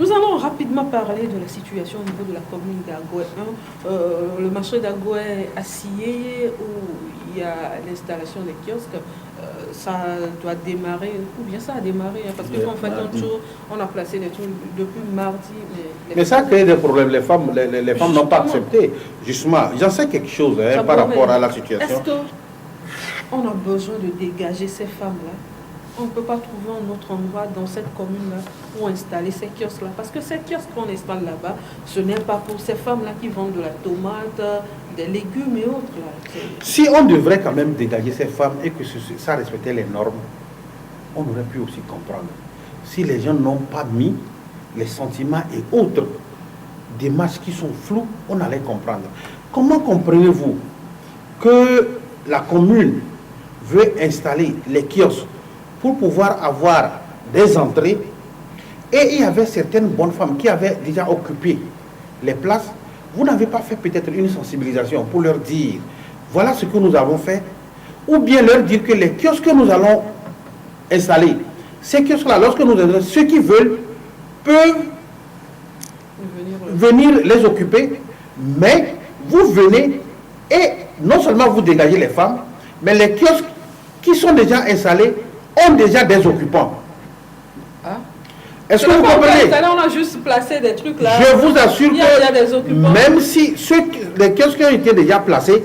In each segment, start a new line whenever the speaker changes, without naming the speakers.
Nous allons rapidement parler de la situation au niveau de la commune d'Agoué 1. Le marché d'Agoué a scié où il y a l'installation des kiosques. Ça doit démarrer, ou bien ça a démarré, parce que quand on fait un tour, on a placé des trucs depuis mardi.
Mais ça crée des problèmes. Les femmes n'ont pas accepté. Justement, j'en sais quelque chose par rapport à la situation.
Est-ce qu'on a besoin de dégager ces femmes-là? On ne peut pas trouver un autre endroit dans cette commune-là pour installer ces kiosques-là. Parce que ces kiosques qu'on installe là-bas, ce n'est pas pour ces femmes-là qui vendent de la tomate, des légumes et autres. Là.
Si on devrait quand même dégager ces femmes et que ça respectait les normes, on aurait pu aussi comprendre. Si les gens n'ont pas mis les sentiments et autres démarches qui sont floues, on allait comprendre. Comment comprenez-vous que la commune veut installer les kiosques pour pouvoir avoir des entrées, et il y avait certaines bonnes femmes qui avaient déjà occupé les places? Vous n'avez pas fait peut-être une sensibilisation pour leur dire voilà ce que nous avons fait, ou bien leur dire que les kiosques que nous allons installer, ces kiosques-là, lorsque nous allons, ceux qui veulent peuvent venir les occuper, mais vous venez et non seulement vous dégagez les femmes, mais les kiosques qui sont déjà installés ont déjà des occupants.
Ah.
Est-ce que vous comprenez?
On a juste placé des trucs là.
Je vous assure que même si les kiosques qui ont été déjà placés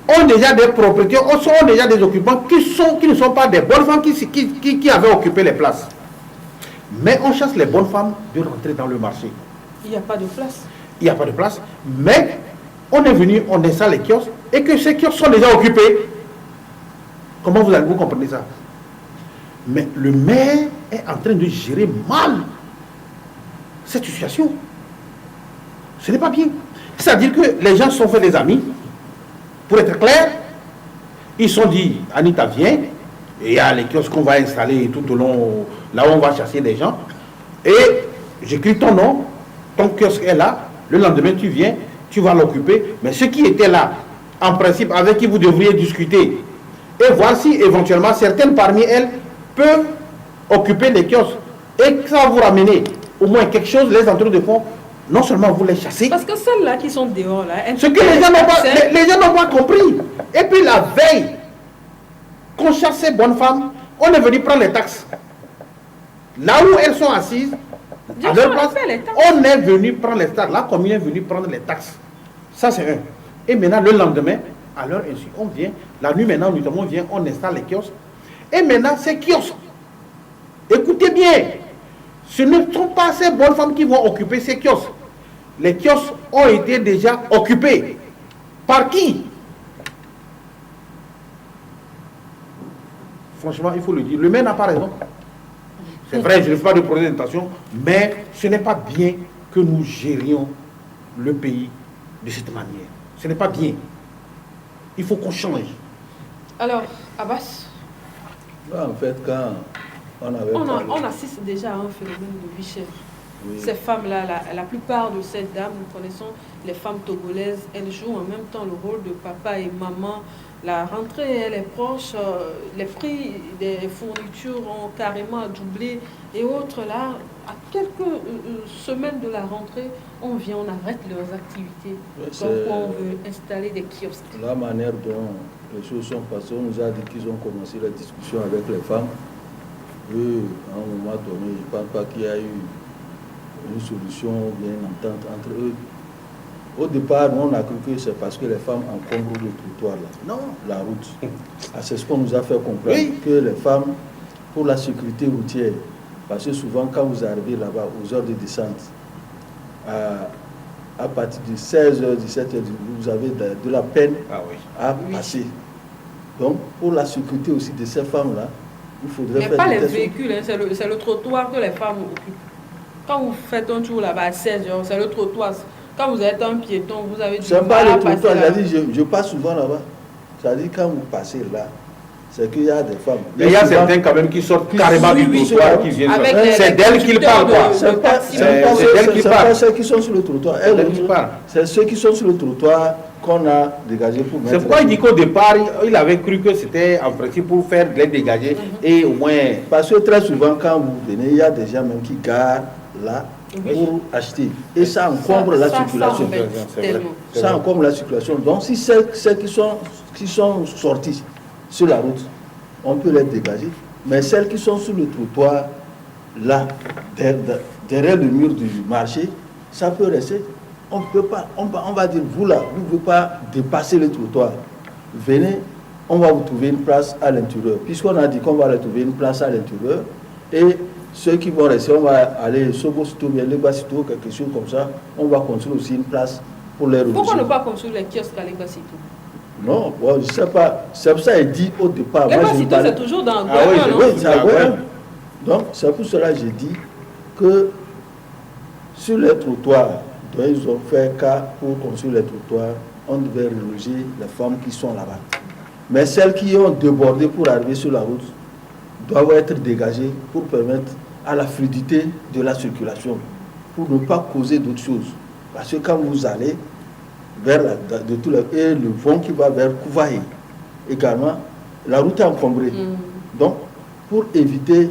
ont déjà des propriétaires, ont déjà des occupants qui ne sont pas des bonnes femmes qui avaient occupé les places. Mais on chasse les bonnes femmes de rentrer dans le marché.
Il n'y a pas de place.
Il n'y a pas de place. Mais on est venu, on installe les kiosques et que ces kiosques sont déjà occupés. Comment vous comprenez ça? Mais le maire est en train de gérer mal cette situation. Ce n'est pas bien. C'est-à-dire que les gens se sont fait des amis. Pour être clair, ils se sont dit, Anita, viens. Et il y a les kiosques qu'on va installer tout au long, là où on va chasser des gens. Et j'écris ton nom, ton kiosque est là. Le lendemain, tu viens, tu vas l'occuper. Mais ceux qui étaient là, en principe, avec qui vous devriez discuter, et voir si éventuellement certaines parmi elles peuvent occuper les kiosques et que ça va vous ramener au moins quelque chose, les entrées de fonds, non seulement vous les chassez.
Parce que celles-là qui sont dehors, là,
ce que les gens n'ont pas compris. Et puis la veille qu'on chasse ces bonnes femmes, on est venu prendre les taxes. Là où elles sont assises, à leur place, on est venu prendre les taxes. La commune est venue prendre les taxes. Ça c'est un. Et maintenant le lendemain, à l'heure ainsi, on vient, la nuit maintenant, on vient, on installe les kiosques. Et maintenant, ces kiosques, écoutez bien, ce ne sont pas ces bonnes femmes qui vont occuper ces kiosques. Les kiosques ont été déjà occupés. Par qui? Franchement, il faut le dire. Le maire n'a pas raison. C'est vrai, je ne fais pas de projet d'intention, mais ce n'est pas bien que nous gérions le pays de cette manière. Ce n'est pas bien. Il faut qu'on change.
Alors, Abbas,
en fait, quand
on assiste déjà à un phénomène de vie chère. Oui. Ces femmes-là, la plupart de ces dames, nous connaissons les femmes togolaises, elles jouent en même temps le rôle de papa et maman. La rentrée, elle est proche, les prix des fournitures ont carrément doublé et autres. Là, à quelques semaines de la rentrée, on vient, on arrête leurs activités. Donc, on veut installer des kiosques.
La manière dont les choses sont passées, on nous a dit qu'ils ont commencé la discussion avec les femmes. Et à un moment donné, je ne pense pas qu'il y a eu une solution ou bien une entente entre eux. Au départ, on a cru que c'est parce que les femmes encombrent le trottoir là. Non, la route. C'est ce qu'on nous a fait comprendre, que les femmes, pour la sécurité routière, parce que souvent quand vous arrivez là-bas aux heures de descente, à partir de 16h, 17h, vous avez de la peine à passer. Donc, pour la sécurité aussi de ces femmes-là, il faudrait faire...
Mais pas les véhicules, hein, c'est le trottoir que les femmes occupent. Quand vous faites un tour là-bas à 16h, c'est le trottoir. Quand vous êtes un piéton, vous avez du mal à passer. C'est pas le trottoir,
je passe souvent là-bas. C'est-à-dire quand vous passez là, c'est qu'il y a des femmes.
Mais il y a certains quand même qui sortent carrément du trottoir, qui viennent. C'est d'elles qu'ils parlent, quoi.
C'est pas ceux qui sont sur le trottoir. C'est ceux qui sont sur le trottoir qu'on a dégagé pour mettre.
C'est pourquoi il dit qu'au départ, il avait cru que c'était en principe pour faire les dégager et au moins.
Parce que très souvent, quand vous venez, il y a des gens même qui garent là
Oui.
pour acheter. Et ça encombre la circulation. Ça encombre la circulation. Donc si ceux qui sont sortis sur la route, on peut les dégager. Mais celles qui sont sur le trottoir, là, derrière le mur du marché, ça peut rester. On peut pas, on va dire, vous là, vous ne pouvez pas dépasser le trottoir. Venez, on va vous trouver une place à l'intérieur. Puisqu'on a dit qu'on va leur trouver une place à l'intérieur, et ceux qui vont rester, on va aller Sobosito, bien Legbasito, quelque chose comme ça, on va construire aussi une place pour les reloger.
Pourquoi ne pas construire les kiosques à Legbasito?
Non, bon, je ne sais pas. C'est pour ça qu'il dit au départ.
Legbasito, c'est toujours dans
Ah oui,
non?
Oui, c'est à Gouin. Donc, c'est pour cela que j'ai dit que sur les trottoirs, dont ils ont fait cas pour construire les trottoirs, on devait reloger les femmes qui sont là-bas. Mais celles qui ont débordé pour arriver sur la route doivent être dégagées pour permettre à la fluidité de la circulation, pour ne pas causer d'autres choses. Parce que quand vous allez vers et le vent qui va vers Kouvaï, également, la route est encombrée. Donc, pour éviter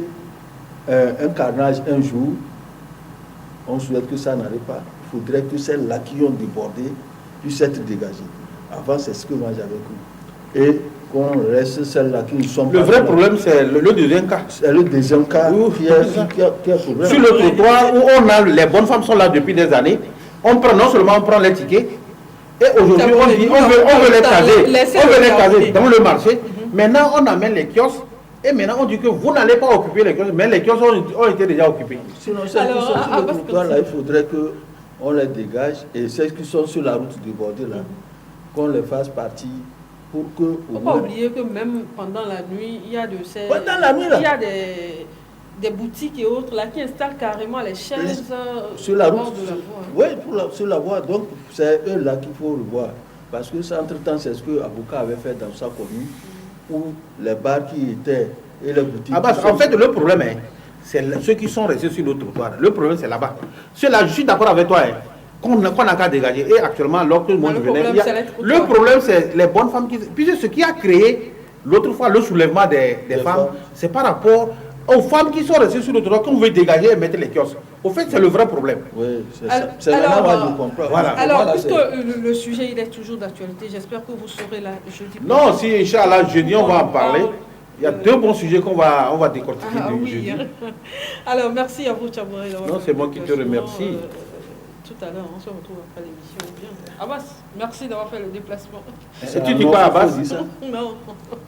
un carnage un jour, on souhaite que ça n'arrive pas. Il faudrait que celles-là qui ont débordé puissent être dégagées. Avant, c'est ce que moi j'avais cru. Et qu'on reste celles-là qui ne sont pas...
Le vrai problème, c'est le deuxième cas.
C'est le deuxième cas qui est problème.
Sur le trottoir où les bonnes femmes sont là depuis des années, non seulement on prend les tickets, et aujourd'hui on dit on veut les caser dans le marché. Maintenant on amène les kiosques, et maintenant on dit que vous n'allez pas occuper les kiosques, mais les kiosques ont été déjà occupés.
Sinon, celles qui sont sur le trottoir là, il faudrait qu'on les dégage, et celles qui sont sur la route débordée là, qu'on les fasse partie pour que...
Il ne faut pas oublier que même pendant la nuit, il y a de ces...
Pendant la nuit là,
il y a des boutiques et autres là qui installent carrément les chaises
sur la route.
de la voie.
Oui, sur la voie. Donc, c'est eux là qu'il faut revoir. Parce que ça, entre-temps, c'est ce que l'avocat avait fait dans sa commune, où les bars qui étaient et les boutiques...
En fait, le problème, c'est ceux qui sont restés sur le trottoir. Le problème, c'est là-bas. Ceux-là, je suis d'accord avec toi, qu'on n'a qu'à dégager. Et actuellement, lorsque moi je venais, le problème, c'est les bonnes femmes qui... Puisque ce qui a créé, l'autre fois, le soulèvement des femmes, c'est par rapport aux femmes qui sont restées sur le trottoir, qu'on veut dégager et mettre les kiosques. Au fait, c'est le vrai problème.
Oui, c'est ça. C'est là où je comprends.
Voilà.
Alors, puisque le sujet il est toujours d'actualité, j'espère que vous serez là jeudi.
Non, si, Inch'Allah, jeudi, on va en parler. Il y a deux bons sujets qu'on va décortiquer jeudi.
Alors, merci à vous, Tchabouré.
Non, c'est moi qui te remercie.
Tout à l'heure, on se retrouve après l'émission. Bien. Abbas, merci d'avoir fait le déplacement.
Et tu dis quoi, Abbas?
Non.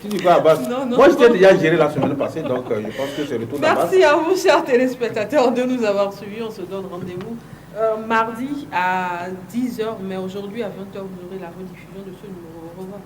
Tu dis quoi, Abbas?
Non.
Moi, je t'ai déjà géré la semaine passée, donc je pense que c'est le tour d'Abbas.
Merci à vous, chers téléspectateurs, de nous avoir suivis. On se donne rendez-vous mardi à 10h, mais aujourd'hui à 20h, vous aurez la rediffusion de ce numéro. Au revoir.